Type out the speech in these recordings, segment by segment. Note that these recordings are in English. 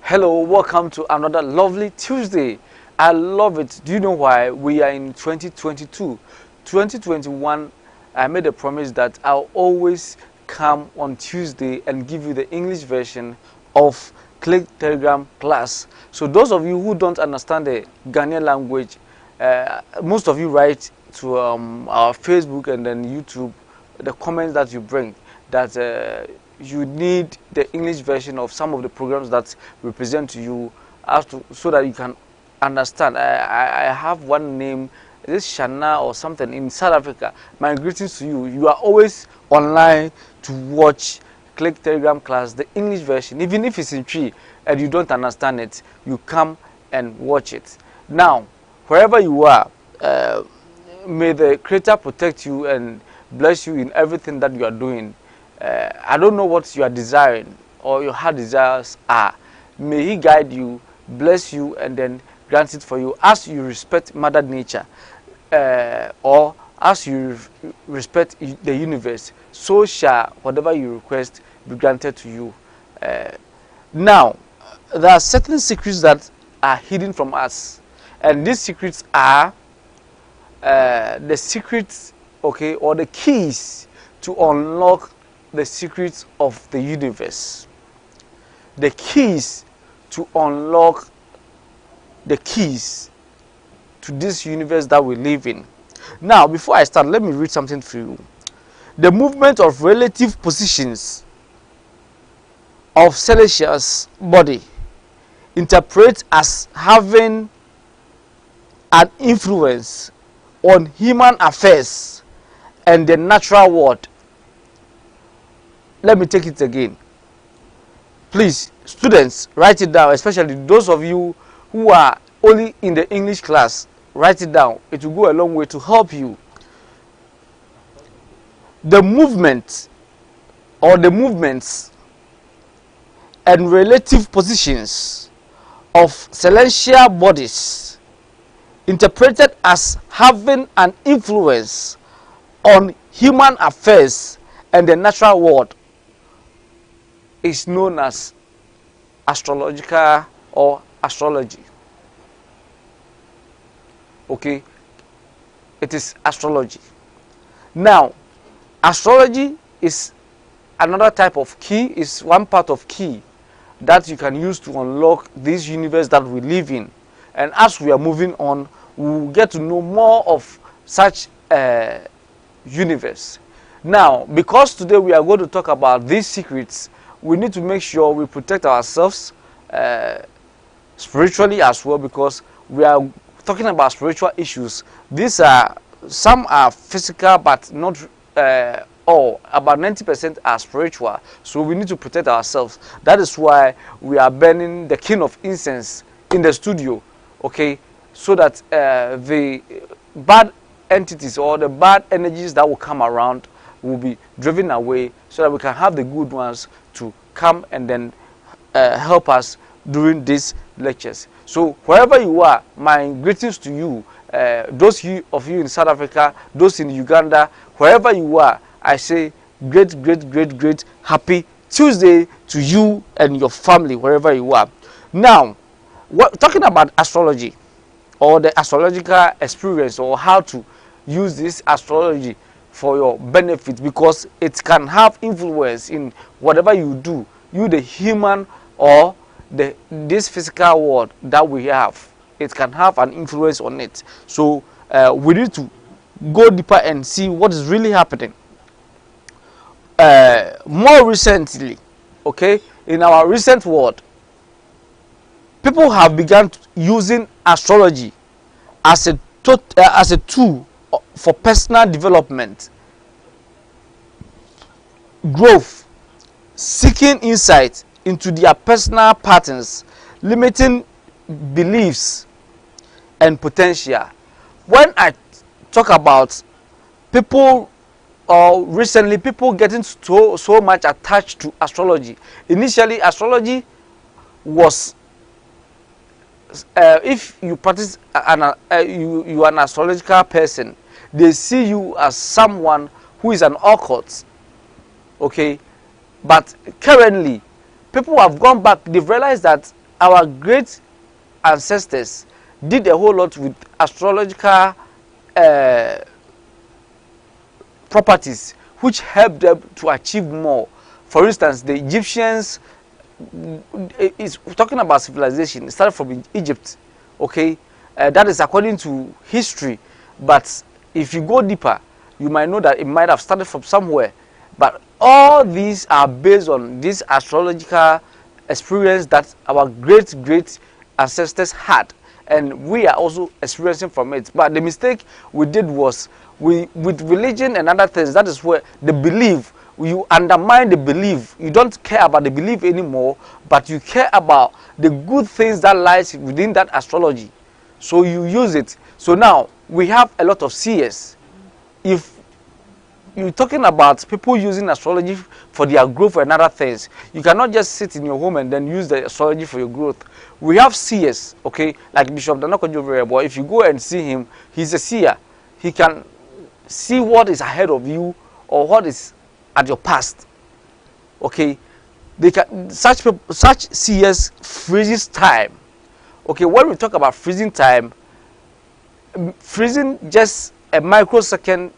Hello, welcome to another lovely Tuesday. I love it. Do you know why? We are in 2022. 2021, I made a promise that I'll always come on Tuesday and give you the English version of Click Telegram class. So those of you who don't understand the Ghanaian language, most of you write to our Facebook and then YouTube the comments that you bring that you need the English version of some of the programs that we present to you so that you can understand. I have one name, this Shana or something in South Africa. My greetings to you. You are always online to watch Click Telegram class, the English version. Even if it's in tree and you don't understand it, you come and watch it. Now, wherever you are, may the Creator protect you and bless you in everything that you are doing. I don't know what you are desiring or your heart desires are. May He guide you, bless you, and then grant it for you as you respect Mother Nature, or as you respect the universe. So shall whatever you request be granted to you. Now, there are certain secrets that are hidden from us, and these secrets are the secrets, okay, or the keys to unlock the secrets of the universe. The keys to unlock the keys to this universe that we live in. Now, before I start, let me read something for you. The movement of relative positions of celestial's body interpret as having an influence on human affairs and the natural world. Let me take it again. Please, students, write it down, especially those of you who are only in the English class. Write it down. It will go a long way to help you. The movement or the movements and relative positions of celestial bodies interpreted as having an influence on human affairs and the natural world is known as astrological or astrology. Okay, it is astrology. Now, astrology is another type of key, is one part of key that you can use to unlock this universe that we live in. And as we are moving on, we will get to know more of such universe. Now, because today we are going to talk about these secrets, we need to make sure we protect ourselves spiritually as well, because we are talking about spiritual issues. Some are physical, but not all. About 90% are spiritual, so we need to protect ourselves. That is why we are burning the king of incense in the studio, okay, so that the bad entities or the bad energies that will come around will be driven away, so that we can have the good ones to come and then help us during these lectures. So wherever you are, my greetings to you. Those of you in South Africa, those in Uganda, wherever you are, I say great happy Tuesday to you and your family, wherever you are. Now, talking about astrology or the astrological experience, or how to use this astrology for your benefit, because it can have influence in whatever you do, you the human or this physical world that we have. It can have an influence on it. So we need to go deeper and see what is really happening. More recently, okay, in our recent world, people have begun using astrology as a tool for personal development, growth, seeking insight into their personal patterns, limiting beliefs and potential. When I talk about people, or recently people getting so much attached to astrology, initially astrology was, if you practice you are an astrological person, they see you as someone who is an occult, okay. But currently people have gone back, they've realized that our great ancestors did a whole lot with astrological properties which helped them to achieve more. For instance, the Egyptians, is talking about civilization. It started from Egypt, okay? That is according to history, but if you go deeper, you might know that it might have started from somewhere. But all these are based on this astrological experience that our great ancestors had, and we are also experiencing from it. But the mistake we did was, with religion and other things, that is where the belief, you undermine the belief. You don't care about the belief anymore, but you care about the good things that lies within that astrology, so you use it. So now we have a lot of seers. If you're talking about people using astrology for their growth and other things, you cannot just sit in your home and then use the astrology for your growth. We have seers, okay, like Bishop Danakojo Yeboah. If you go and see him, he's a seer. He can see what is ahead of you or what is at your past, okay. They can, such seers freezes time, okay. When we talk about freezing time, freezing just a microsecond,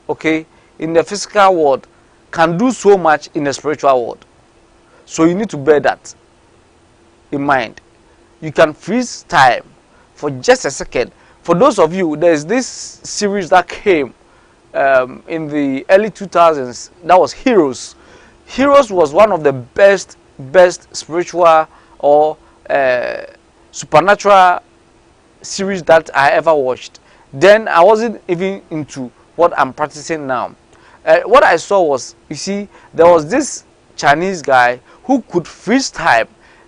okay, in the physical world can do so much in the spiritual world. So you need to bear that in mind. You can freeze time for just a second. For those of you, there's this series that came in the early 2000s, that was Heroes. Heroes was one of the best spiritual or supernatural series that I ever watched. Then I wasn't even into what I'm practicing now. What I saw was, you see, there was this Chinese guy who could freeze time.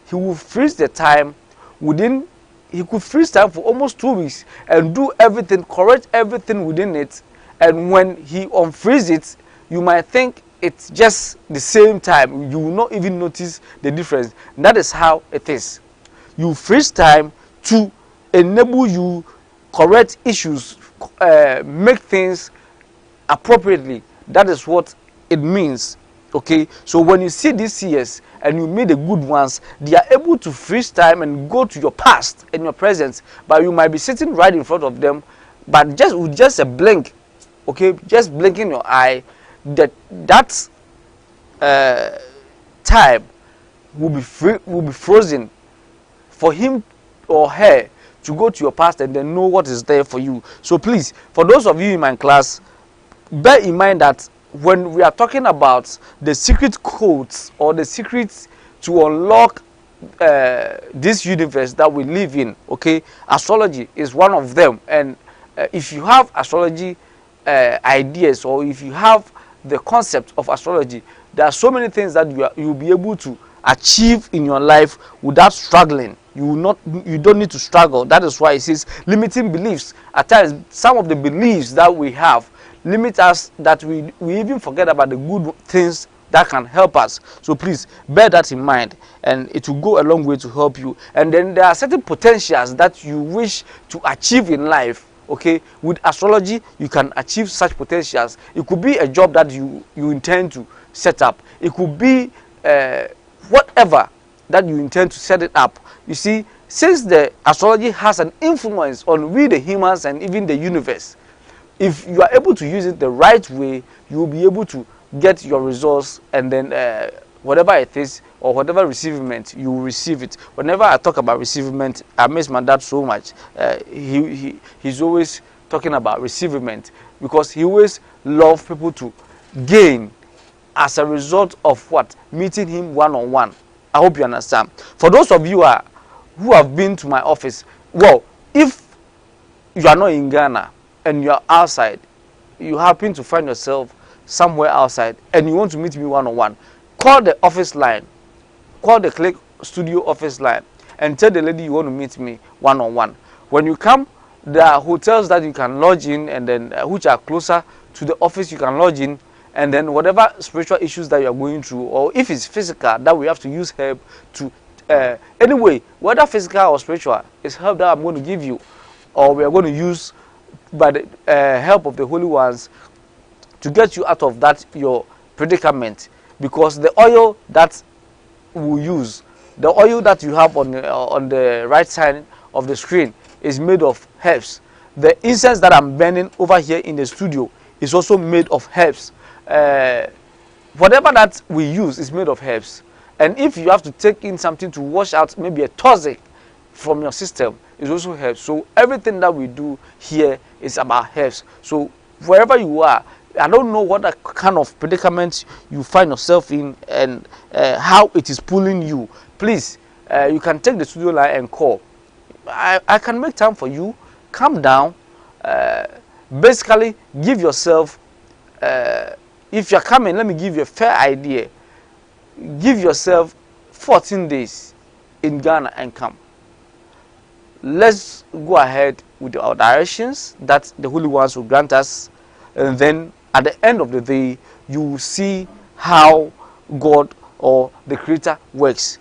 He would freeze the time within, he could freeze time for almost 2 weeks and do everything, correct everything within it. And when he unfreeze it, you might think it's just the same time. You will not even notice the difference. That is how it is. You freeze time to enable you correct issues, make things appropriately. That is what it means, okay. So when you see these seers and you meet the good ones, they are able to freeze time and go to your past and your present, but you might be sitting right in front of them, but just with just a blink, okay, just blinking your eye, that time will be frozen for him or her to go to your past and then know what is there for you. So please, for those of you in my class, bear in mind that when we are talking about the secret codes or the secrets to unlock this universe that we live in, okay, astrology is one of them. And if you have astrology ideas, or if you have the concept of astrology, there are so many things that you'll be able to achieve in your life without struggling. You don't need to struggle. That is why it says limiting beliefs. At times, some of the beliefs that we have limit us, that we even forget about the good things that can help us. So please bear that in mind, and it will go a long way to help you. And then there are certain potentials that you wish to achieve in life, okay. With astrology, you can achieve such potentials. It could be a job that you intend to set up. It could be whatever that you intend to set it up. You see, since the astrology has an influence on we the humans and even the universe, if you are able to use it the right way, you will be able to get your results, and then whatever it is or whatever receivement, you will receive it. Whenever I talk about receivement, I miss my dad so much. He's always talking about receivement, because he always loves people to gain as a result of what? Meeting him one-on-one. I hope you understand. For those of you who have been to my office, well, if you are not in Ghana and you are outside, you happen to find yourself somewhere outside and you want to meet me one-on-one, call the office line, call the Click Studio office line, and tell the lady you want to meet me one-on-one. When you come, there are hotels that you can lodge in, and then which are closer to the office, you can lodge in, and then whatever spiritual issues that you are going through, or if it's physical that we have to use help to, anyway, whether physical or spiritual, it's help that I'm going to give you, or we are going to use by the help of the holy ones to get you out of that your predicament. Because the oil that we use The oil that you have on the right side of the screen is made of herbs. The incense that I'm burning over here in the studio is also made of herbs. Whatever that we use is made of herbs. And if you have to take in something to wash out maybe a toxic from your system, it's also herbs. So everything that we do here is about herbs. So wherever you are, I don't know what kind of predicament you find yourself in and how it is pulling you. Please, you can take the studio line and call. I can make time for you. Calm down. Basically, give yourself, if you're coming, let me give you a fair idea. Give yourself 14 days in Ghana and come. Let's go ahead with our directions that the Holy Ones will grant us, and then at the end of the day, you will see how God or the Creator works.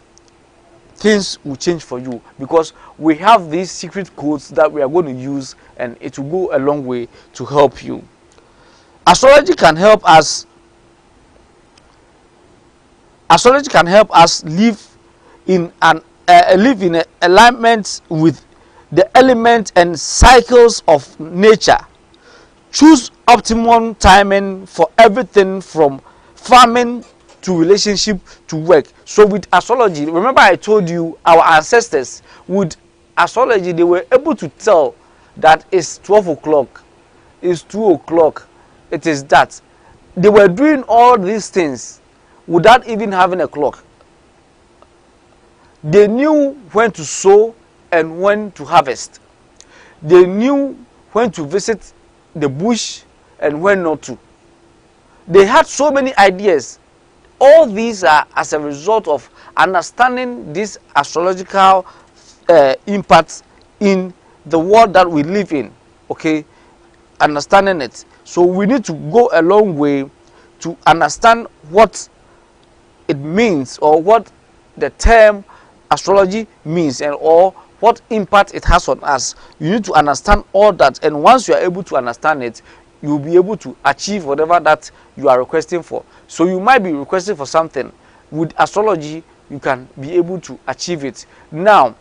Things will change for you because we have these secret codes that we are going to use, and it will go a long way to help you. Astrology can help us. Astrology can help us live in alignment with the elements and cycles of nature. Choose optimum timing for everything from farming to relationship to work. So with astrology, remember I told you our ancestors with astrology, they were able to tell that it's 12 o'clock, it's 2 o'clock, it is that. They were doing all these things without even having a clock. They knew when to sow and when to harvest. They knew when to visit the bush and when not to. They had so many ideas. All these are as a result of understanding this astrological impacts in the world that we live in. Okay, understanding it. So we need to go a long way to understand what it means, or what the term astrology means, and or what impact it has on us. You need to understand all that, and once you are able to understand it, you will be able to achieve whatever that you are requesting for. So you might be requesting for something. With astrology, you can be able to achieve it. Now,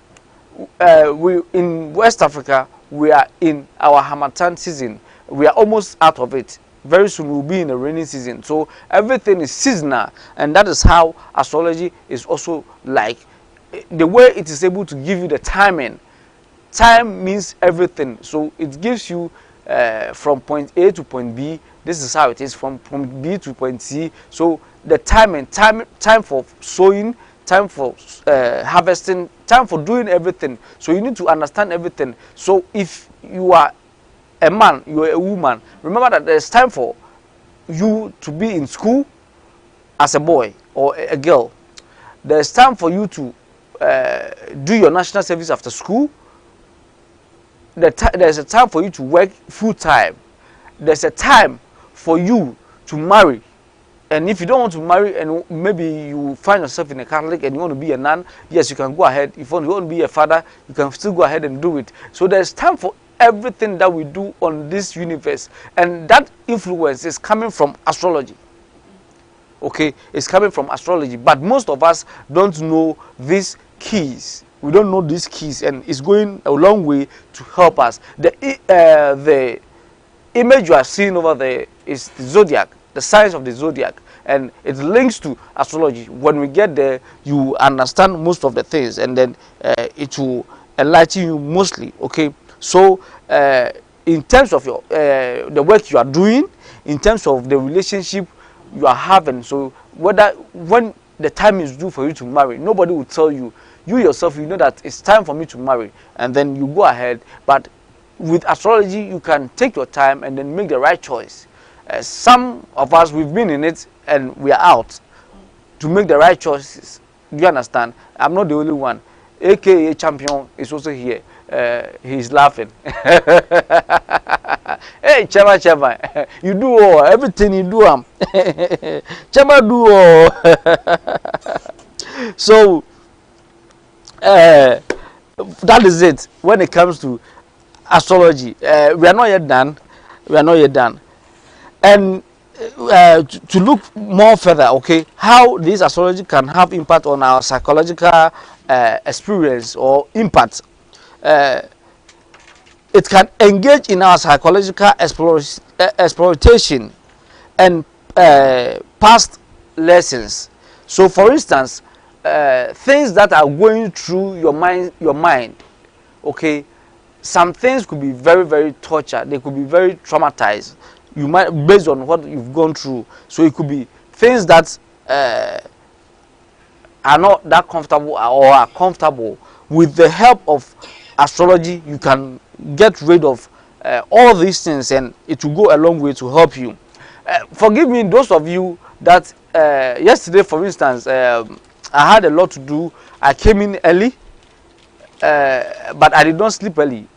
we in West Africa, we are in our Harmattan season. We are almost out of it. Very soon we'll be in the rainy season. So everything is seasonal, and that is how astrology is also like. The way it is able to give you the timing. Time means everything. So it gives you from point A to point B. This is how it is from point B to point C. So the timing, time for sowing, time for harvesting, time for doing everything. So you need to understand everything. So if you are a man, you are a woman, remember that there's time for you to be in school as a boy or a girl. There's time for you to do your national service after school. There's a time for you to work full time. There's a time for you to marry. And if you don't want to marry, and maybe you find yourself in a Catholic and you want to be a nun, yes, you can go ahead. If you want to be a father, you can still go ahead and do it. So there's time for everything that we do on this universe, and that influence is coming from astrology. Okay, it's coming from astrology, but most of us don't know these keys. We don't know these keys, and it's going a long way to help us. The image you are seeing over there is the zodiac, the signs of the zodiac, and it links to astrology. When we get there, you understand most of the things, and then it will enlighten you mostly. Okay, so in terms of your the work you are doing, in terms of the relationship you are having, so when the time is due for you to marry, nobody will tell you. You yourself, you know that it's time for me to marry, and then you go ahead. But with astrology, you can take your time and then make the right choice. Some of us, we've been in it and we are out to make the right choices. Do you understand? I'm not the only one. AKA Champion is also here. He's laughing. Hey, Chema, you do all, everything you do. Chema do all. So, that is it when it comes to astrology. We are not yet done. We are not yet done. And to look more further, okay, how this astrology can have impact on our psychological experience or impact. Uh, it can engage in our psychological exploitation and past lessons. So, for instance, things that are going through your mind, okay, some things could be very, very tortured. They could be very traumatized. You might, based on what you've gone through. So it could be things that are not that comfortable or are comfortable. With the help of astrology, you can get rid of all these things, and it will go a long way to help you. Forgive me, those of you that yesterday, for instance, I had a lot to do. I came in early, but I did not sleep early.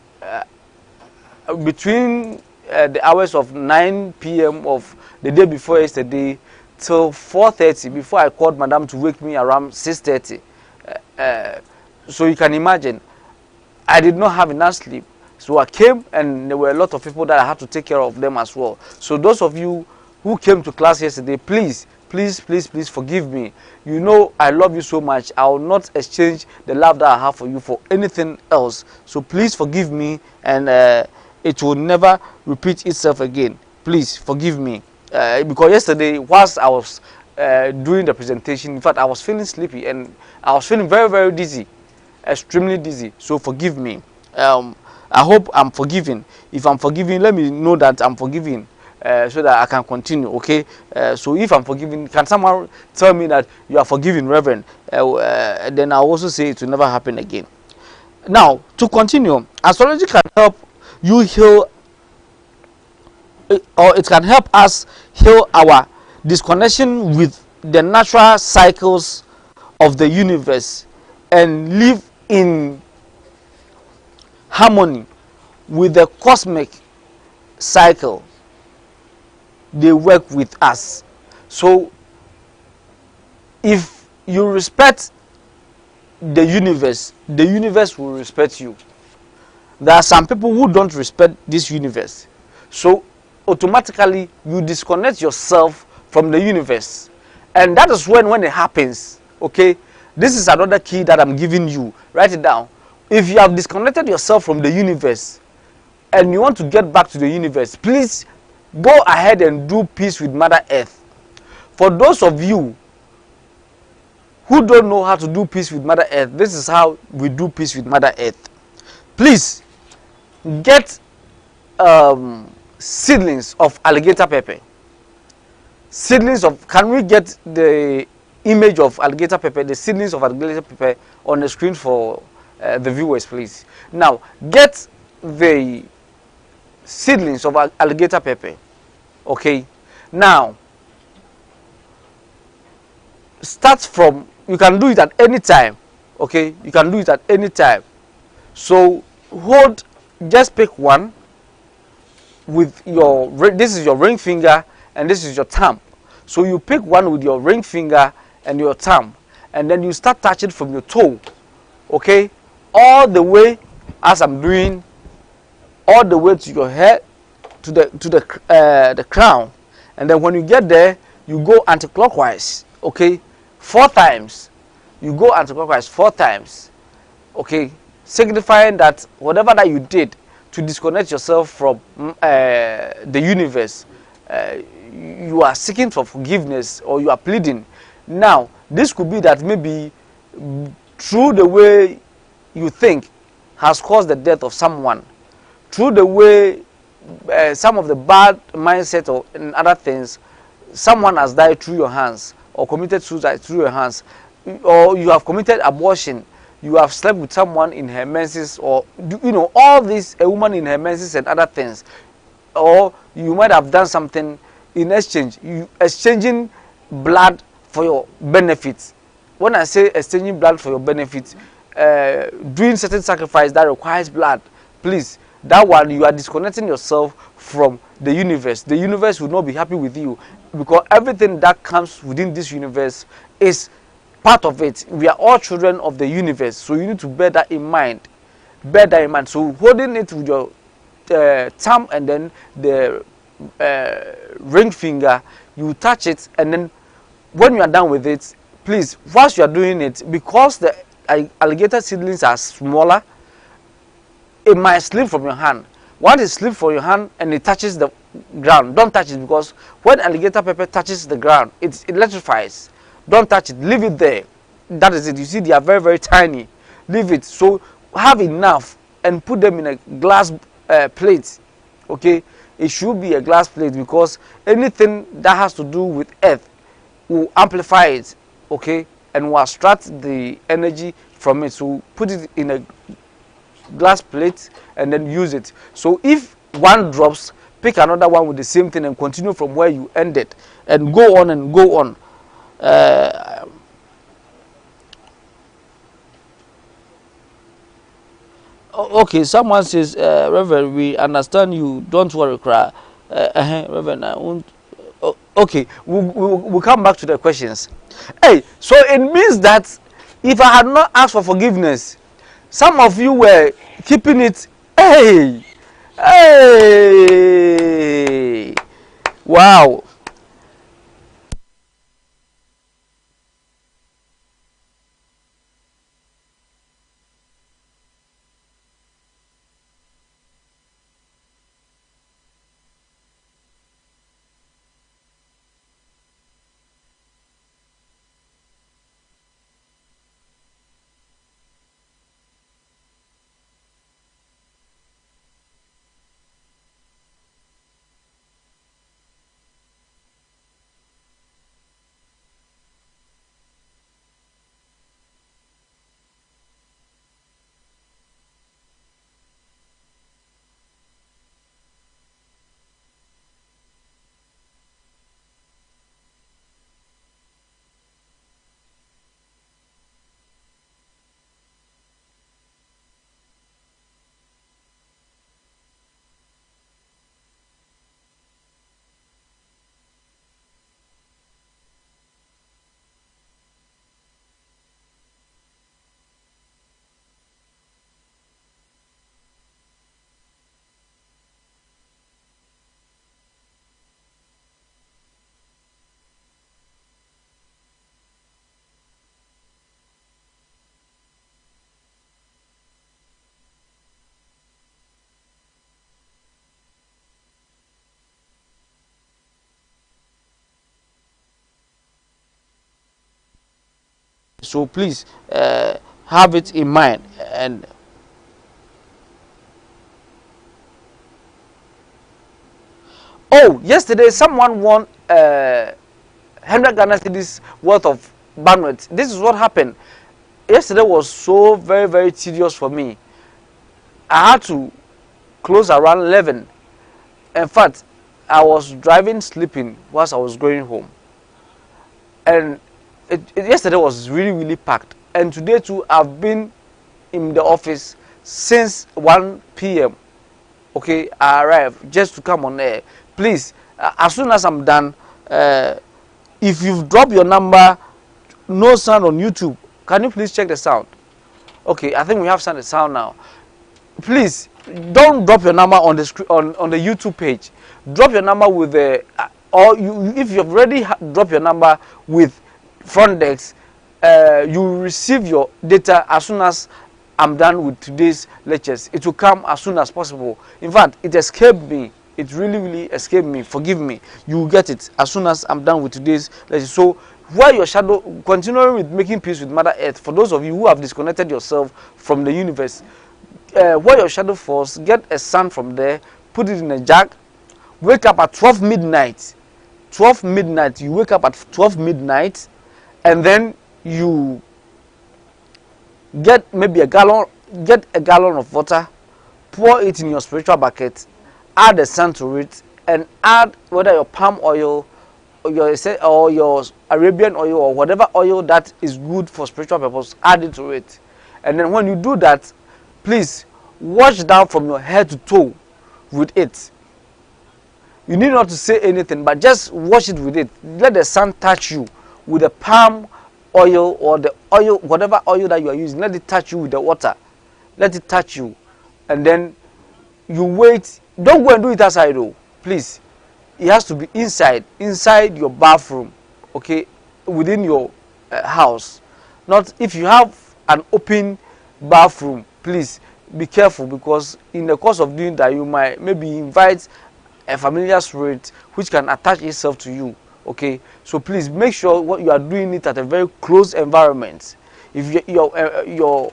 Between the hours of 9 p.m. of the day before yesterday till 4:30, before I called Madam to wake me around 6:30. So you can imagine, I did not have enough sleep. So I came, and there were a lot of people that I had to take care of them as well. So those of you who came to class yesterday, please forgive me. You know I love you so much. I will not exchange the love that I have for you for anything else. So please forgive me, and it will never repeat itself again. Please forgive me. Because yesterday, whilst I was doing the presentation, in fact, I was feeling sleepy and I was feeling very, very dizzy, extremely dizzy. So forgive me. I hope I'm forgiven. If I'm forgiven, let me know that I'm forgiven, so that I can continue. Okay. So if I'm forgiven, can someone tell me that you are forgiven, Reverend? Then I'll also say it will never happen again. Now, to continue, astrology can help you heal, or it can help us heal our disconnection with the natural cycles of the universe and live in harmony with the cosmic cycle. They work with us. So if you respect the universe will respect you. There are some people who don't respect this universe. So automatically you disconnect yourself from the universe. And that is when it happens. Okay? This is another key that I'm giving you. Write it down. If you have disconnected yourself from the universe and you want to get back to the universe, please go ahead and do peace with Mother Earth. For those of you who don't know how to do peace with Mother Earth, this is how we do peace with Mother Earth. Please get seedlings of alligator pepper. Seedlings of, can we get the image of alligator pepper, the seedlings of alligator pepper on the screen for the viewers, please? Now, get the seedlings of alligator pepper. Okay. Now, start from, you can do it at any time. Okay, you can do it at any time. So hold, just pick one with your, this is your ring finger and this is your thumb. So you pick one with your ring finger and your thumb, and then you start touching from your toe. Okay, all the way, as I'm doing, all the way to your head, to the crown. And then when you get there, you go anti-clockwise. Okay, 4 times. You go anti-clockwise 4 times. Okay, signifying that whatever that you did to disconnect yourself from the universe, you are seeking for forgiveness or you are pleading. Now, this could be that maybe through the way you think has caused the death of someone, through the way some of the bad mindset or other things, someone has died through your hands or committed suicide through your hands, or you have committed abortion, you have slept with someone in her menses, or you know, all this, a woman in her menses and other things, or you might have done something in exchange, you exchanging blood for your benefits. When I say exchanging blood for your benefits, doing certain sacrifice that requires blood, please, that one, you are disconnecting yourself from the universe. The universe will not be happy with you, because everything that comes within this universe is part of it. We are all children of the universe, so you need to bear that in mind. Bear that in mind. So holding it with your thumb and then the ring finger, you touch it, and then when you are done with it, please, whilst you are doing it, because the alligator seedlings are smaller, it might slip from your hand. Once it slips from your hand and it touches the ground, don't touch it, because when alligator pepper touches the ground, it electrifies. Don't touch it, leave it there. That is it. You see, they are very, very tiny. Leave it. So have enough and put them in a glass plate. Okay, it should be a glass plate, because anything that has to do with earth will amplify it. Okay, and will extract the energy from it. So put it in a glass plate and then use it. So if one drops, pick another one with the same thing and continue from where you ended, and go on and go on. Okay, someone says, Reverend, we understand you, don't worry, cry. Reverend, I won't. Okay, we'll come back to the questions. Hey, so it means that if I had not asked for forgiveness, some of you were keeping it. Hey, hey, wow. So please have it in mind. And oh, yesterday someone won 100 Ghana cedis worth of bandwidth. This is what happened. Yesterday was so very, very tedious for me. I had to close around 11. In fact, I was driving, sleeping whilst I was going home. And yesterday was really, really packed. And today too, I've been in the office since 1 p.m. Okay, I arrived just to come on air. Please, as soon as I'm done, if you've dropped your number, no sound on YouTube, can you please check the sound? Okay, I think we have the sound now. Please, don't drop your number on the on the YouTube page. Drop your number with the if you've already dropped your number with front desk, you will receive your data as soon as I'm done with today's lectures. It will come as soon as possible. In fact, it escaped me. It really, really escaped me. Forgive me. You will get it as soon as I'm done with today's lectures. So, while your shadow, continuing with making peace with Mother Earth, for those of you who have disconnected yourself from the universe, where your shadow falls, get a sand from there, put it in a jug, wake up at 12 midnight. 12 midnight, you wake up at 12 midnight, and then you get maybe a gallon of water, pour it in your spiritual bucket, add the sand to it, and add whether your palm oil or your Arabian oil or whatever oil that is good for spiritual purpose, add it to it. And then when you do that, please wash down from your head to toe with it. You need not to say anything, but just wash it with it. Let the sun touch you with the palm oil or the oil, whatever oil that you are using. Let it touch you with the water. Let it touch you. And then you wait. Don't go and do it outside though. Please. it has to be inside your bathroom, okay, within your house. Not if you have an open bathroom, please be careful, because in the course of doing that you might maybe invite a familiar spirit which can attach itself to you. Okay, so please make sure what you are doing it at a very close environment. If your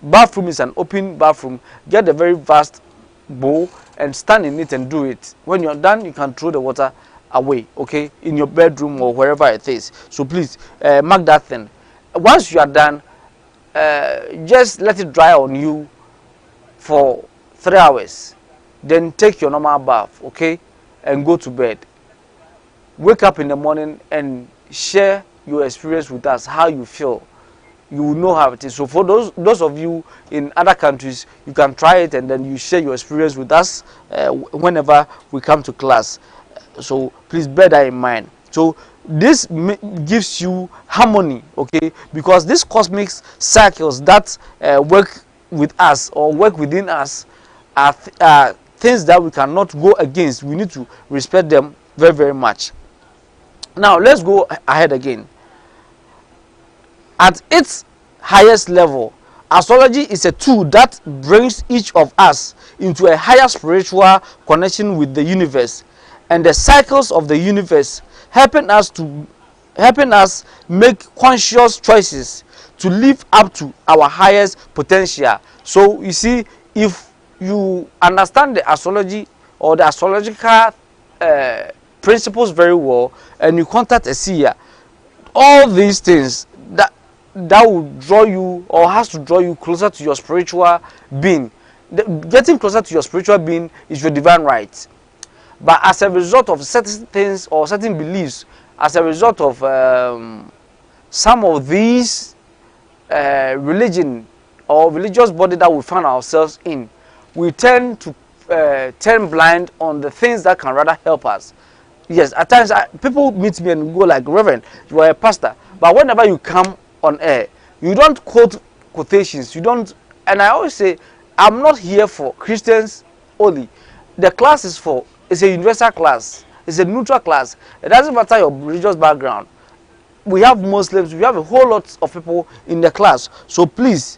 bathroom is an open bathroom, get a very vast bowl and stand in it and do it. When you're done, you can throw the water away, okay, in your bedroom or wherever it is. So please mark that thing. Once you are done, just let it dry on you for 3 hours, then take your normal bath, okay, and go to bed. Wake up in the morning and share your experience with us, how you feel. You will know how it is. So for those of you in other countries, you can try it and then you share your experience with us whenever we come to class. So please bear that in mind. So this gives you harmony, okay, because these cosmic cycles that work with us or work within us are things that we cannot go against. We need to respect them very, very much. Now let's go ahead again. At its highest level, astrology is a tool that brings each of us into a higher spiritual connection with the universe and the cycles of the universe, helping us make conscious choices to live up to our highest potential. So you see, if you understand the astrology or the astrological principles very well, and you contact a seer, all these things that will draw you or has to draw you closer to your spiritual being. Getting closer to your spiritual being is your divine right. But as a result of certain things or certain beliefs, as a result of some of these religion or religious body that we find ourselves in, we tend to turn blind on the things that can rather help us. Yes, at times people meet me and go like, Reverend, you are a pastor, but whenever you come on air, you don't quote quotations, you don't. And I always say, I'm not here for Christians only. The class is for, it's a universal class, it's a neutral class. It doesn't matter your religious background. We have Muslims, we have a whole lot of people in the class. So please,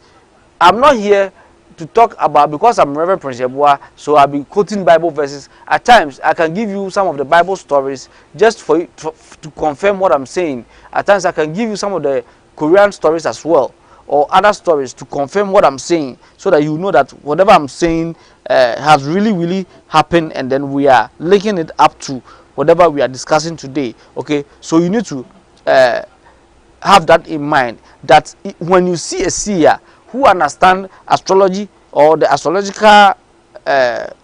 I'm not here to talk about, because I'm Reverend Prince Yeboah, so I'll be quoting Bible verses. At times, I can give you some of the Bible stories just for you to confirm what I'm saying. At times, I can give you some of the Korean stories as well, or other stories to confirm what I'm saying, so that you know that whatever I'm saying has really, really happened, and then we are linking it up to whatever we are discussing today. Okay, so you need to have that in mind, that when you see a seer who understand astrology or the astrological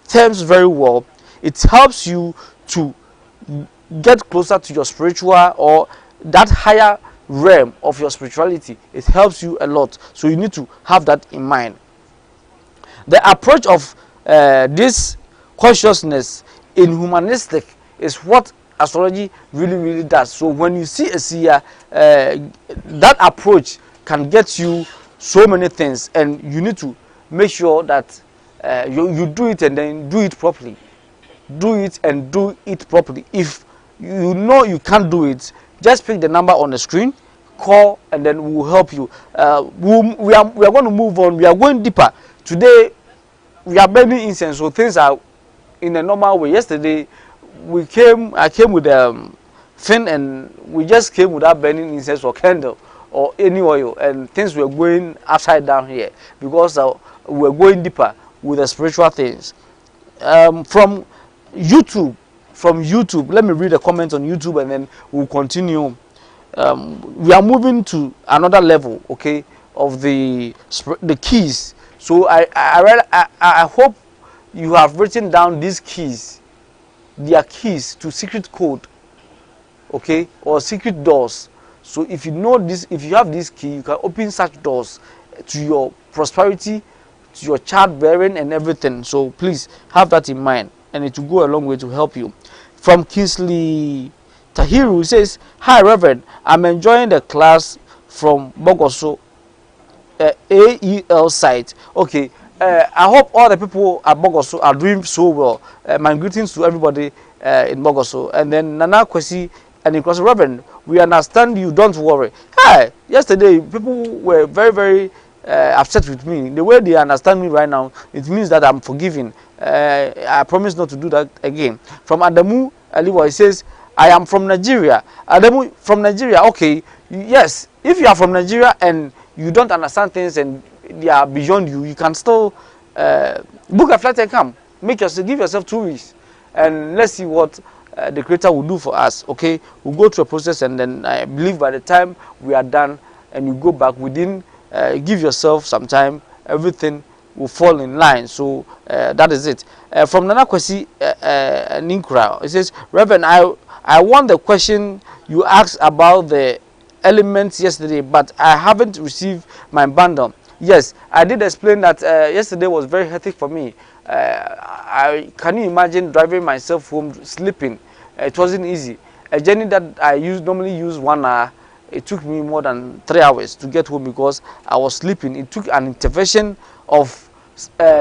terms very well, it helps you to get closer to your spiritual or that higher realm of your spirituality. It helps you a lot, so you need to have that in mind. The approach of this consciousness in humanistic is what astrology really, really does. So when you see a seer, that approach can get you so many things, and you need to make sure that you do it and then do it properly. Do it and do it properly. If you know you can't do it, just pick the number on the screen, call, and then we will help you. We are going to move on. We are going deeper. Today, we are burning incense, so things are in a normal way. Yesterday, I came with fin, and we just came without burning incense or candle or any oil, and things were going upside down here because we're going deeper with the spiritual things. From YouTube, let me read the comments on YouTube, and then we'll continue. We are moving to another level, okay, of the keys. So I hope you have written down these keys. They are keys to secret code, okay, or secret doors. So if you know this, if you have this key, you can open such doors to your prosperity, to your childbearing and everything. So please have that in mind, and it will go a long way to help you. From Kingsley Tahiru says, "Hi Reverend, I'm enjoying the class from Bogoso AEL site." Okay, I hope all the people at Bogoso are doing so well. My greetings to everybody in Bogoso. And then Nana Kwesi and Nkosi Reverend, we understand you, don't worry. Hey, yesterday people were very, very upset with me. The way they understand me right now, it means that I'm forgiving. I promise not to do that again. From Adamu Aliwa, he says, I am from Nigeria. Adamu from Nigeria, okay. Yes, if you are from Nigeria and you don't understand things and they are beyond you, you can still book a flight and come. Give yourself 2 weeks, and let's see what the Creator will do for us. Okay, we'll go through a process, and then I believe by the time we are done and you go back within, give yourself some time, everything will fall in line. So that is it. From Nana Kwesi Ninkra, it says, Reverend, I want the question you asked about the elements yesterday, but I haven't received my bundle. Yes, I did explain that yesterday was very hectic for me. Can you imagine driving myself home, sleeping? It wasn't easy. A journey that I normally use 1 hour, it took me more than 3 hours to get home because I was sleeping. It took an intervention of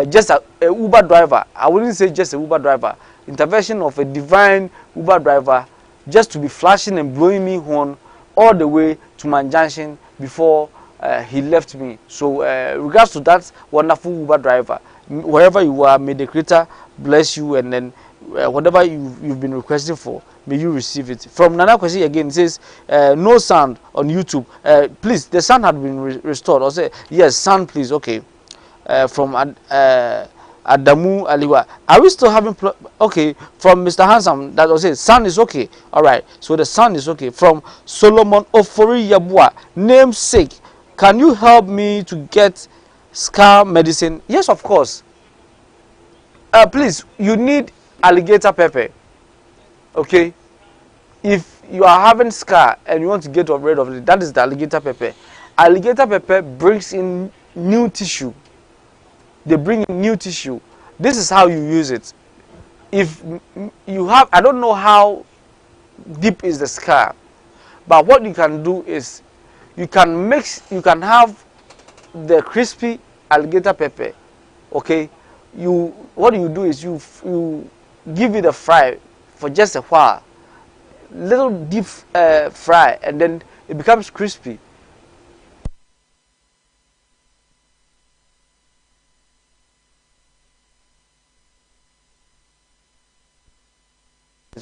just a Uber driver. I wouldn't say just a Uber driver. Intervention of a divine Uber driver just to be flashing and blowing me horn all the way to my junction before he left me. So regards to that wonderful Uber driver, wherever you are, may the Creator bless you, and then whatever you've been requesting for, may you receive it. From Nana Kwesi again, it says no sound on YouTube. Please, the sound had been restored. Or say yes, sound please. Okay. From Adamu Aliwa, are we still having okay? From Mr. Handsome, that was it. Sound is okay. All right. So the sound is okay. From Solomon Ofori Yeboah, namesake, can you help me to get scar medicine? Yes, of course. Please, you need alligator pepper. Okay. If you are having scar and you want to get rid of it, that is the alligator pepper. Alligator pepper brings in new tissue. They bring in new tissue. This is how you use it. If you have, I don't know how deep is the scar, but what you can do is you can have the crispy alligator pepper. Okay, what you do is you give it a fry for just a while, little deep fry, and then it becomes crispy.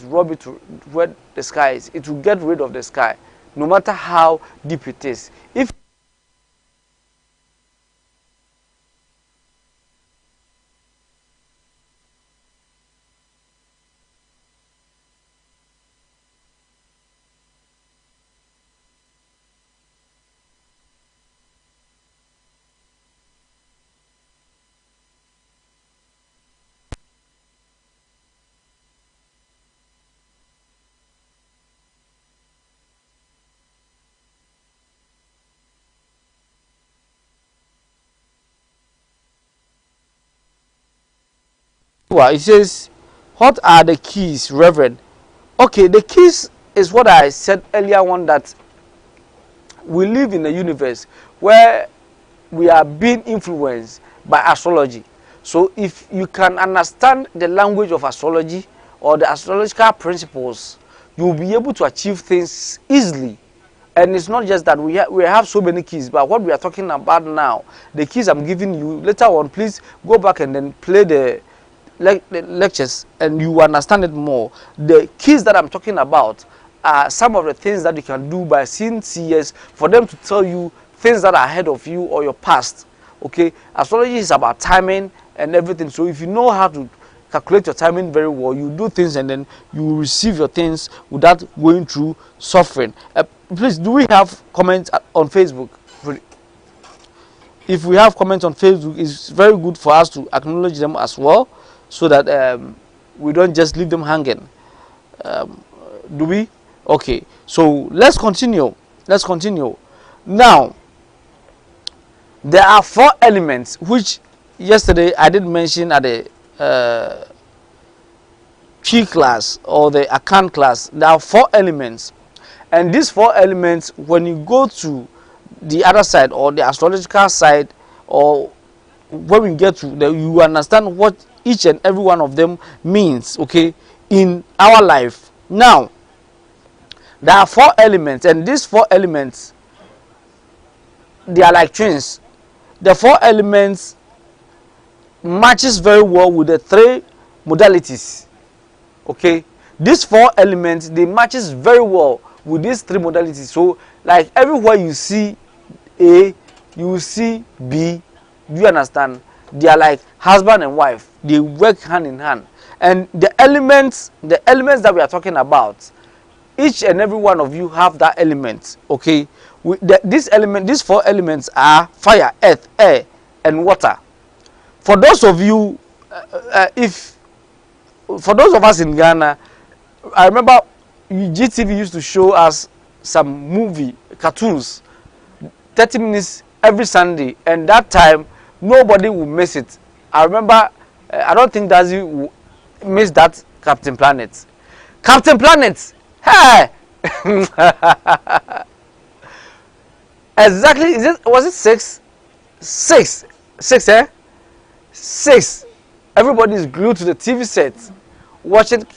Rub it to where the sky is. It will get rid of the sky, no matter how deep it is. If it says, what are the keys, Reverend? Okay, the keys is what I said earlier on, that we live in a universe where we are being influenced by astrology. So if you can understand the language of astrology or the astrological principles, you will be able to achieve things easily. And it's not just that we have so many keys, but what we are talking about now, the keys I'm giving you later on, please go back and then play the lectures and you understand it more. The keys that I'm talking about are some of the things that you can do by seeing seers for them to tell you things that are ahead of you or your past. Okay, astrology is about timing and everything. So if you know how to calculate your timing very well, you do things and then you will receive your things without going through suffering. Please, do we have comments on Facebook? If we have comments on Facebook, it's very good for us to acknowledge them as well, so that we don't just leave them hanging. Do we? Okay, so let's continue. Now, there are 4 elements which yesterday I did mention at the Chi class or the Akan class. There are 4 elements, and these 4 elements, when you go to the other side or the astrological side or when we get to you understand what each and every one of them means, okay, in our life. Now, there are 4 elements, and these 4 elements, they are like twins. The 4 elements matches very well with the 3 modalities. Okay, these 4 elements, they matches very well with these 3 modalities. So like everywhere you see A, you will see B. Do you understand? They are like husband and wife. They work hand in hand. And the elements that we are talking about, each and every one of you have that element. Okay, these 4 elements are fire, earth, air, and water. For those of you, for those of us in Ghana, I remember GTV used to show us some movie cartoons, 30 minutes every Sunday, and that time nobody will miss it. I remember, I don't think that you miss that Captain Planet. Captain Planet, hey! Exactly, was it 6? 6, eh? 6. Everybody is glued to the TV set,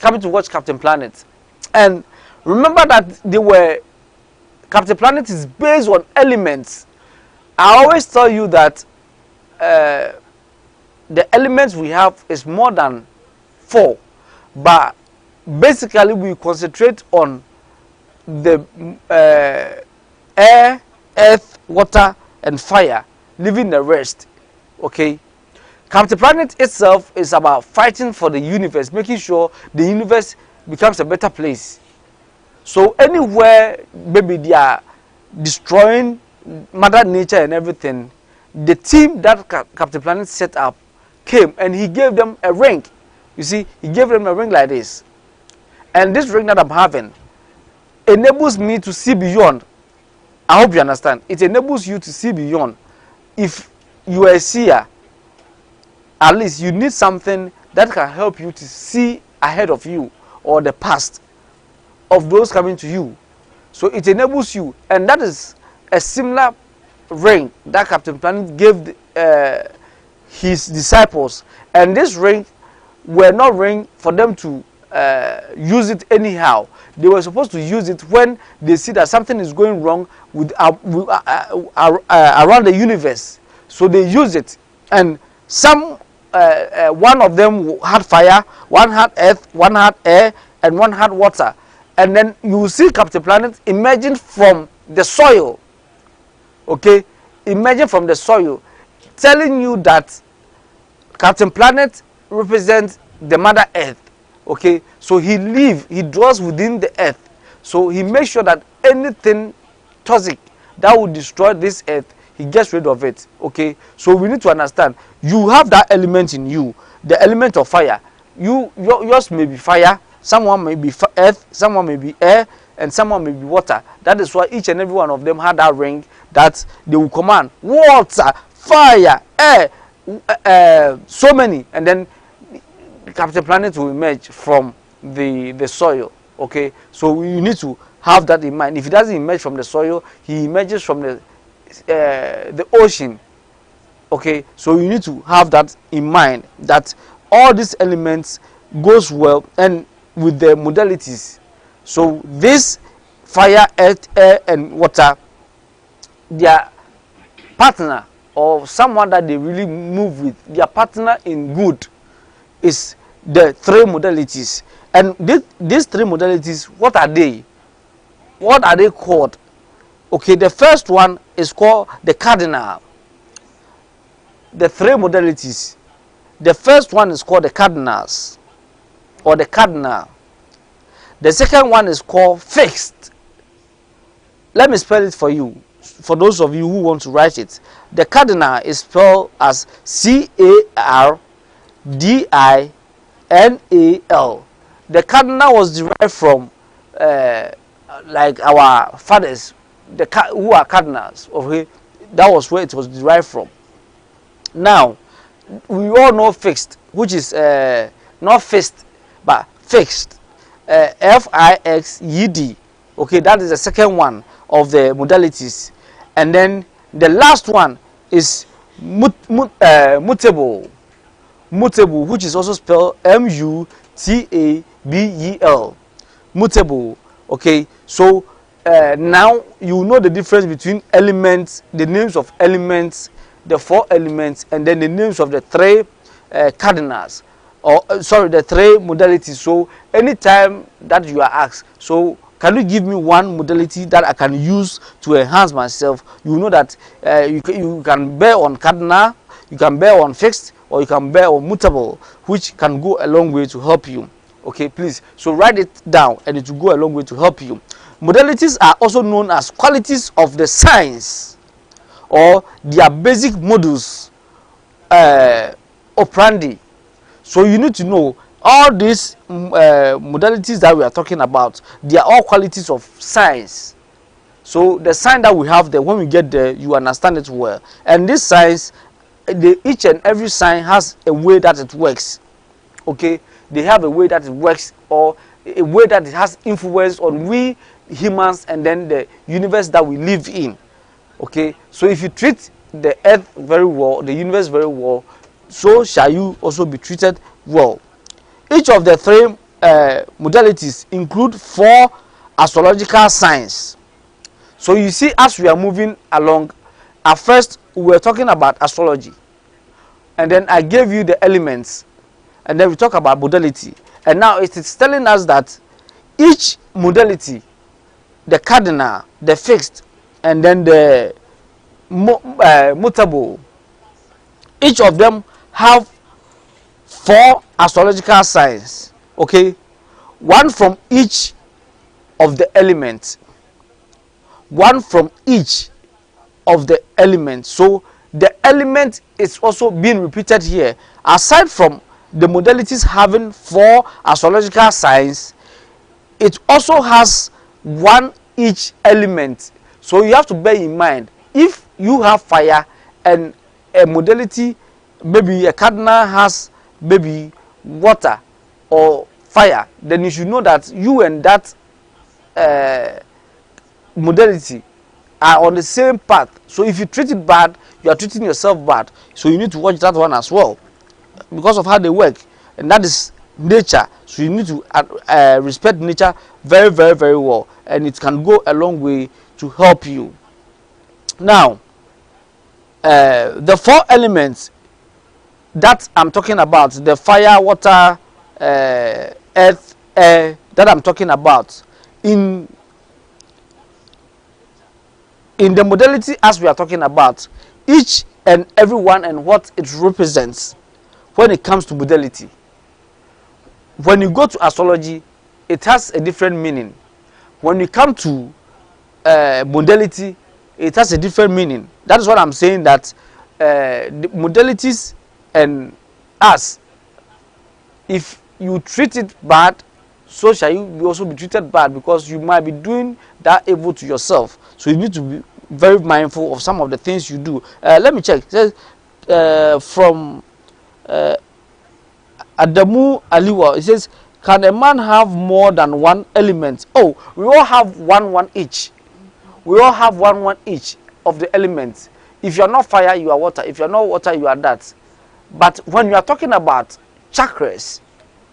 coming to watch Captain Planet. And remember that Captain Planet is based on elements. I always tell you that the elements we have is more than 4, but basically we concentrate on the air, earth, water, and fire, leaving the rest. Okay, Captain Planet itself is about fighting for the universe, making sure the universe becomes a better place. So anywhere maybe they are destroying Mother Nature and everything, the team that Captain Planet set up came and he gave them a ring. You see, he gave them a ring like this. And this ring that I'm having enables me to see beyond. I hope you understand. It enables you to see beyond. If you are a seer, at least you need something that can help you to see ahead of you or the past of those coming to you. So it enables you, and that is a similar ring that Captain Planet gave his disciples. And this ring were not ring for them to use it anyhow. They were supposed to use it when they see that something is going wrong with around the universe. So they use it, and one of them had fire, one had earth, one had air, and one had water. And then you see Captain Planet emerging from the soil. Okay, emerging from the soil, telling you that Captain Planet represents the Mother Earth. Okay, so he dwells within the earth. So he makes sure that anything toxic that would destroy this earth, he gets rid of it. Okay, so we need to understand, you have that element in you, the element of fire. Yours may be fire, someone may be earth, someone may be air, and someone may be water. That is why each and every one of them had that ring that they will command: water, fire, air, so many. And then Captain Planet will emerge from the soil. Okay, so you need to have that in mind. If he doesn't emerge from the soil, he emerges from the ocean. Okay, so you need to have that in mind, that all these elements goes well and with the modalities. So this fire, earth, air, and water, their partner or someone that they really move with, their partner in good, is the 3 modalities. And these 3 modalities, what are they? What are they called? Okay, the first one is called the cardinal. The 3 modalities. The first one is called the cardinals, or the cardinal. The second one is called fixed. Let me spell it for you, for those of you who want to write it. The cardinal is spelled as CARDINAL. The cardinal was derived from like our fathers, who are cardinals. Okay, that was where it was derived from. Now, we all know fixed, which is not fixed, but fixed. FIXED. Okay, that is the second one of the modalities. And then the last one is mutable, which is also spelled mutable, mutable. Okay, so now you know the difference between elements, the names of elements, the 4 elements, and then the names of the 3 cardinals, or sorry, the 3 modalities. So anytime that you are asked, so can you give me one modality that I can use to enhance myself, you know that you can bear on cardinal, you can bear on fixed, or you can bear on mutable, which can go a long way to help you. Okay, please, so write it down and it will go a long way to help you. Modalities are also known as qualities of the signs, or their basic modus operandi. So you need to know all these modalities that we are talking about. They are all qualities of signs. So the sign that we have there, when we get there, you understand it well. And these signs, each and every sign has a way that it works. Okay, they have a way that it works, or a way that it has influence on we humans and then the universe that we live in. Okay, so if you treat the earth very well, the universe very well, so shall you also be treated well. Each of the 3 modalities include 4 astrological signs. So you see, as we are moving along, at first we were talking about astrology, and then I gave you the elements, and then we talk about modality, and now it is telling us that each modality, the cardinal, the fixed, and then the mutable, each of them have 4 astrological signs. Okay, one from each of the elements, one from each of the elements. So the element is also being repeated here. Aside from the modalities having 4 astrological signs, it also has 1 each element. So you have to bear in mind, if you have fire and a modality, maybe a cardinal has maybe water or fire, then you should know that you and that modality are on the same path. So if you treat it bad, you are treating yourself bad. So you need to watch that one as well, because of how they work, and that is nature. So you need to respect nature very, very, very well, and it can go a long way to help you. Now, the 4 elements that I'm talking about, the fire, water, earth, air, that I'm talking about, in the modality as we are talking about, each and every one and what it represents when it comes to modality. When you go to astrology, it has a different meaning. When you come to modality, it has a different meaning. That is what I'm saying, that the modalities and us, if you treat it bad, so shall you also be treated bad, because you might be doing that evil to yourself. So you need to be very mindful of some of the things you do. Let me check. It says from Adamu Aliwa, it says, can a man have more than 1 element? Oh, we all have one each. We all have one each of the elements. If you are not fire, you are water. If you are not water, you are that. But when you are talking about chakras,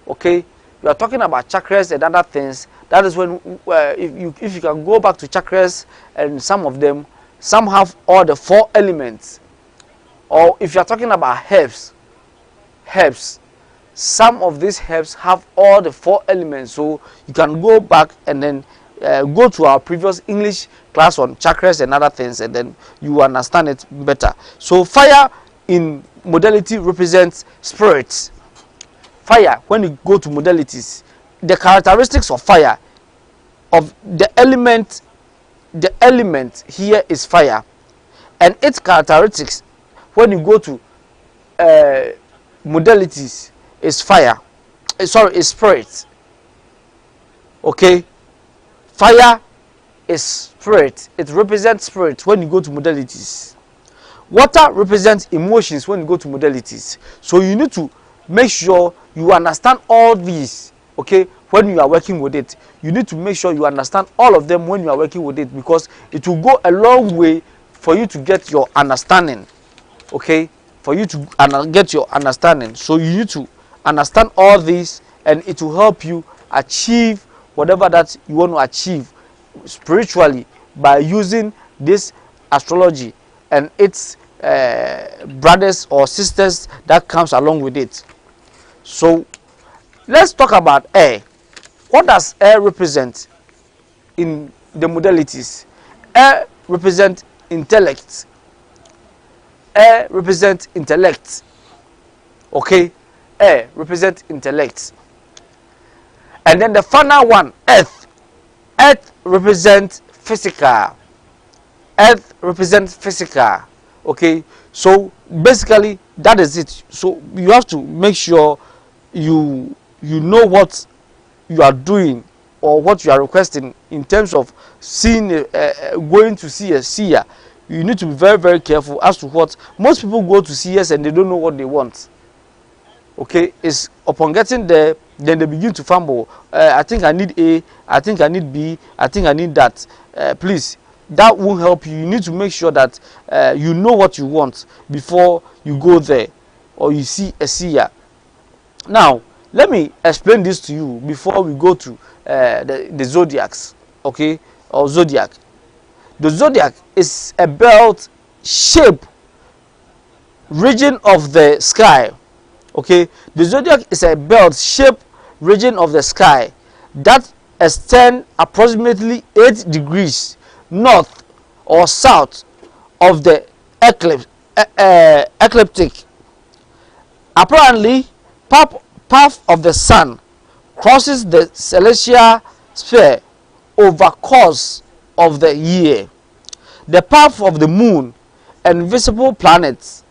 okay, you are talking about chakras and other things. That is when, if you can go back to chakras, and some of them, some have all the 4 elements. Or if you are talking about herbs, some of these herbs have all the 4 elements. So you can go back and then go to our previous English class on chakras and other things, and then you understand it better. So fire in modality represents spirits. Fire, when you go to modalities, the characteristics of fire, of the element here is fire, and its characteristics when you go to modalities is fire. Sorry, is spirit. Okay, fire is spirit. It represents spirit when you go to modalities. Water represents emotions when you go to modalities. So you need to make sure you understand all these, okay, when you are working with it. You need to make sure you understand all of them when you are working with it, because it will go a long way for you to get your understanding. okay, for you to get your understanding. So you need to understand all this, and it will help you achieve whatever that you want to achieve spiritually by using this astrology and its brothers or sisters that comes along with it. So let's talk about air. What does air represent in the modalities? Air represents intellect. Air represents intellect. Okay, air represents intellect. And then the final one, earth. Earth represents physical. Earth represents physical. Okay, so basically that is it. So you have to make sure you know what you are doing or what you are requesting in terms of seeing going to see a seer. You need to be very, very careful as to what most people go to seers and they don't know what they want. Okay, it's upon getting there, then they begin to fumble. I think I need A, I think I need B, I think I need that. Please, that won't help you. You need to make sure that you know what you want before you go there or you see a seer. Now, let me explain this to you before we go to the zodiacs, okay, or zodiac. The zodiac is a belt shape region of the sky. Okay, the zodiac is a belt shaped region of the sky that extends approximately 8 degrees north or south of the ecliptic. Apparently, path of the sun crosses the celestial sphere over course of the year. The path of the moon and visible planets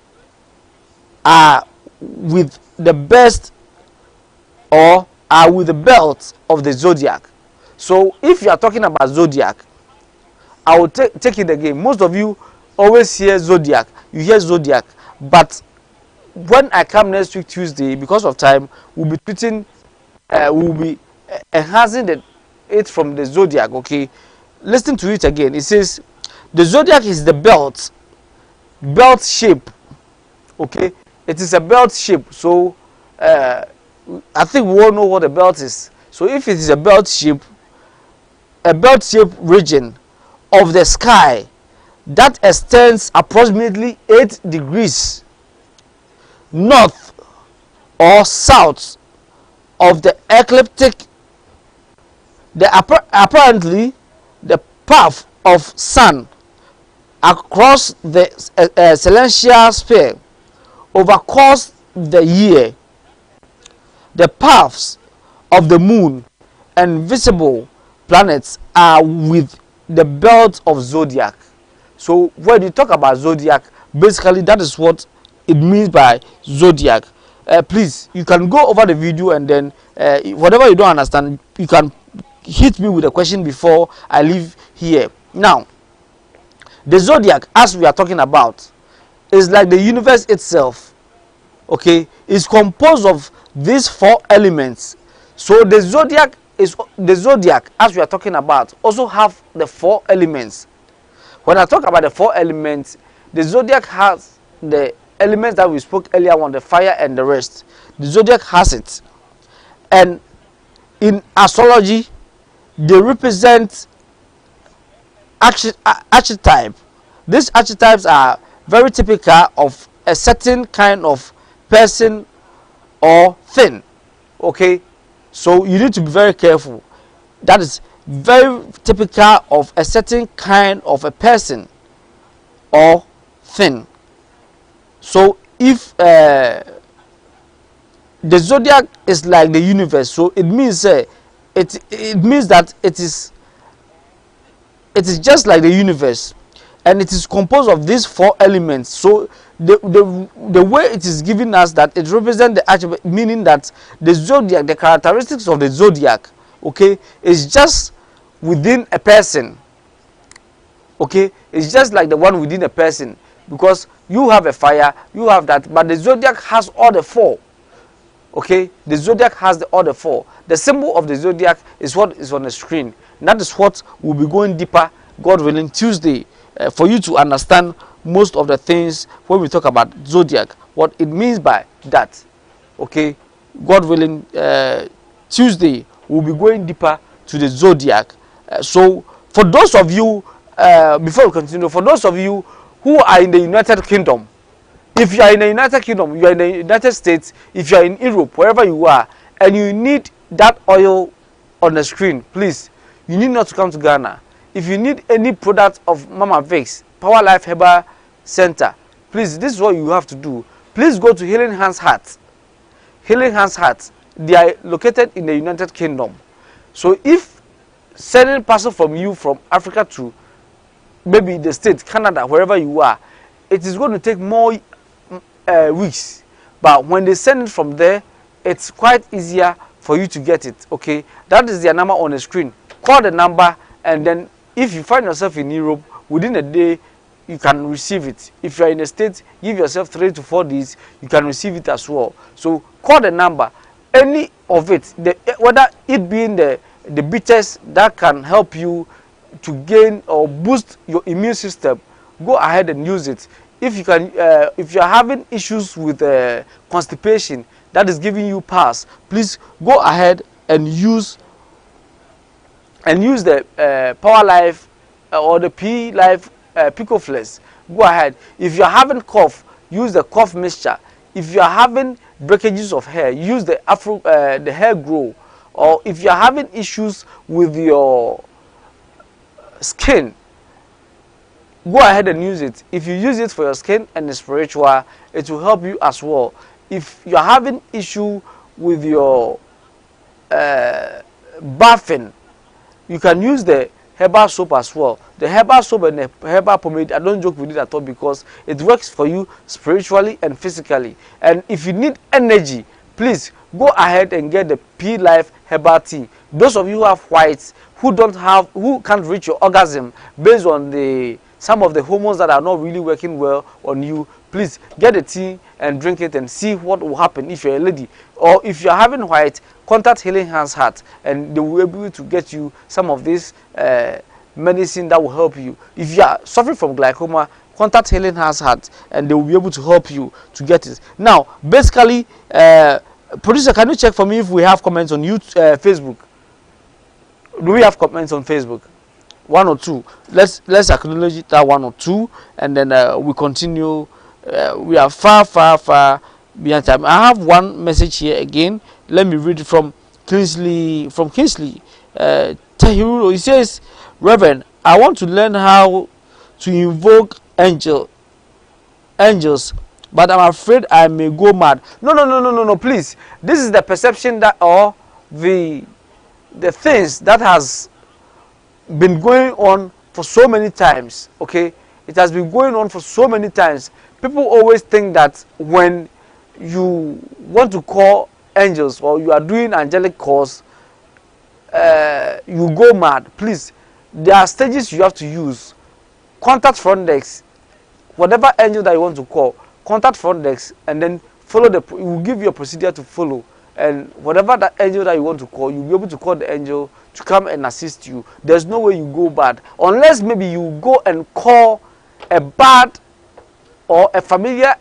are with the best or are with the belt of the zodiac. So if you are talking about zodiac, I will take it again. Most of you always hear zodiac, you hear zodiac, but when I come next week Tuesday, because of time, we'll be treating we'll be enhancing it from the zodiac. Okay, listen to it again. It says the zodiac is the belt shape. Okay, it is a belt shape. So I think we all know what a belt is. So if it is a belt shape region of the sky that extends approximately 8 degrees north or south of the ecliptic, apparently the path of sun across the celestial sphere over course the year. The paths of the moon and visible planets are with the belt of zodiac. So when you talk about zodiac, basically that is what it means by zodiac. Please, you can go over the video and then whatever you don't understand, you can hit me with a question before I leave here. Now, the zodiac, as we are talking about, is like the universe itself. Okay, it's composed of these 4 elements. So the zodiac, as we are talking about, also have the 4 elements. When I talk about the 4 elements, the zodiac has the elements that we spoke earlier on, the fire and the rest. The zodiac has it. And in astrology, they represent archetype. These archetypes are very typical of a certain kind of person or thing. Okay, so you need to be very careful. That is very typical of a certain kind of a person or thing. So if the zodiac is like the universe, so it means it means that it is just like the universe, and it is composed of these 4 elements. So the way it is giving us that it represents the attribute, meaning that the zodiac, the characteristics of the zodiac, okay, is just within a person. Okay, it's just like the one within a person, because you have a fire, you have that, but the zodiac has all the 4. Okay, the zodiac has all the 4. The symbol of the zodiac is what is on the screen. And that is what we'll be going deeper, God willing, Tuesday, for you to understand most of the things when we talk about zodiac, what it means by that. Okay, God willing, Tuesday we'll be going deeper to the zodiac. So for those of you, before we continue, for those of you who are in the United Kingdom, if you are in the United Kingdom, you are in the United States, if you are in Europe, wherever you are, and you need that oil on the screen, please, you need not to come to Ghana. If you need any product of Mama Vix, Power Life Herbal Center, please, this is what you have to do. Please go to Healing Hands Heart. Healing Hands Heart. They are located in the United Kingdom. So if sending parcel from you from Africa to maybe the States, Canada, wherever you are, it is going to take more weeks. But when they send it from there, it's quite easier for you to get it. Okay, that is their number on the screen. Call the number, and then if you find yourself in Europe, within a day you can receive it. If you are in the States, give yourself 3 to 4 days, you can receive it as well. So call the number. Any of it, whether it being the bitters that can help you to gain or boost your immune system, go ahead and use it. If you can, if you are having issues with constipation that is giving you pass, please go ahead and use the Power Life or the P Life Picoflex. Go ahead. If you are having cough, use the cough mixture. If you are having breakages of hair, use the the hair grow. Or if you are having issues with your skin, go ahead and use it. If you use it for your skin and the spiritual, it will help you as well. If you are having issue with your bathing, you can use the herbal soap as well. The herbal soap and the herbal pomade, I don't joke with it at all, because it works for you spiritually and physically. And if you need energy, please go ahead and get the P Life Herbal Tea. Those of you who have whites, who can't reach your orgasm based on some of the hormones that are not really working well on you, please get the tea and drink it and see what will happen if you're a lady. Or if you're having white, contact Healing Hands Heart, and they will be able to get you some of this medicine that will help you. If you are suffering from glaucoma, contact Healing Hands Heart, and they will be able to help you to get it. Now, basically, producer, can you check for me if we have comments on YouTube, Facebook? Do we have comments on Facebook? 1 or 2. Let's acknowledge that 1 or 2, and then we continue. We are far behind time. I have one message here again. Let me read it from Kingsley. Tahiru. He says, Reverend, I want to learn how to invoke angels, but I'm afraid I may go mad. No, please. This is the perception that, or the things that has been going on for so many times. Okay, it has been going on for so many times. People always think that when you want to call angels or you are doing angelic calls, you go mad. Please, there are stages you have to use. Contact front desk. Whatever angel that you want to call, contact front desk, and then follow it will give you a procedure to follow. And whatever that angel that you want to call, you'll be able to call the angel to come and assist you. There's no way you go bad, unless maybe you go and call a bad or a familiar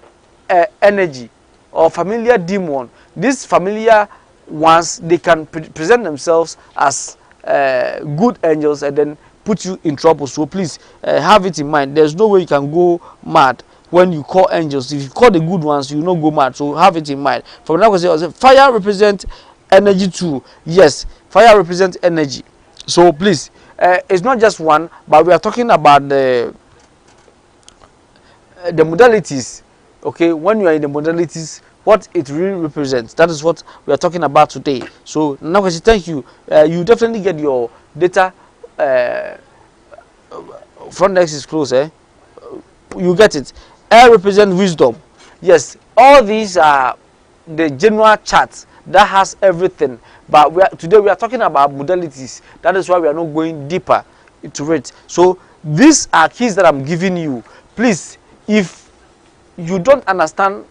energy or familiar demon. These familiar ones, they can present themselves as good angels and then put you in trouble. So please have it in mind. There's no way you can go mad when you call angels. If you call the good ones, you will not go mad. So have it in mind. From now on, fire represents energy too. Yes, fire represents energy. So please, it's not just one, but we are talking about the modalities. Okay, when you are in the modalities, what it really represents, that is what we are talking about today. So now, thank you. You definitely get your data. Front desk is close. You get it. Air represents wisdom. Yes, all these are the general charts that has everything. But today we are talking about modalities. That is why we are not going deeper into it. So these are keys that I'm giving you. Please, if you don't understand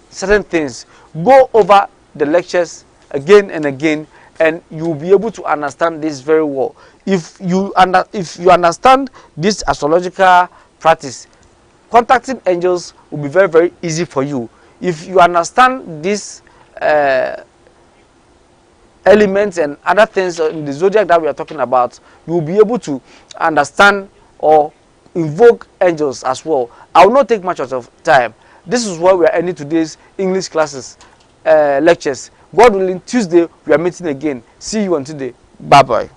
certain things, go over the lectures again and again, and you'll be able to understand this very well. If you understand this astrological practice, contacting angels will be very, very easy for you. If you understand this elements and other things in the zodiac that we are talking about, you will be able to understand or invoke angels as well. I will not take much of time. This is why we are ending today's English classes lectures. God willing, Tuesday we are meeting again. See you on today. Bye bye.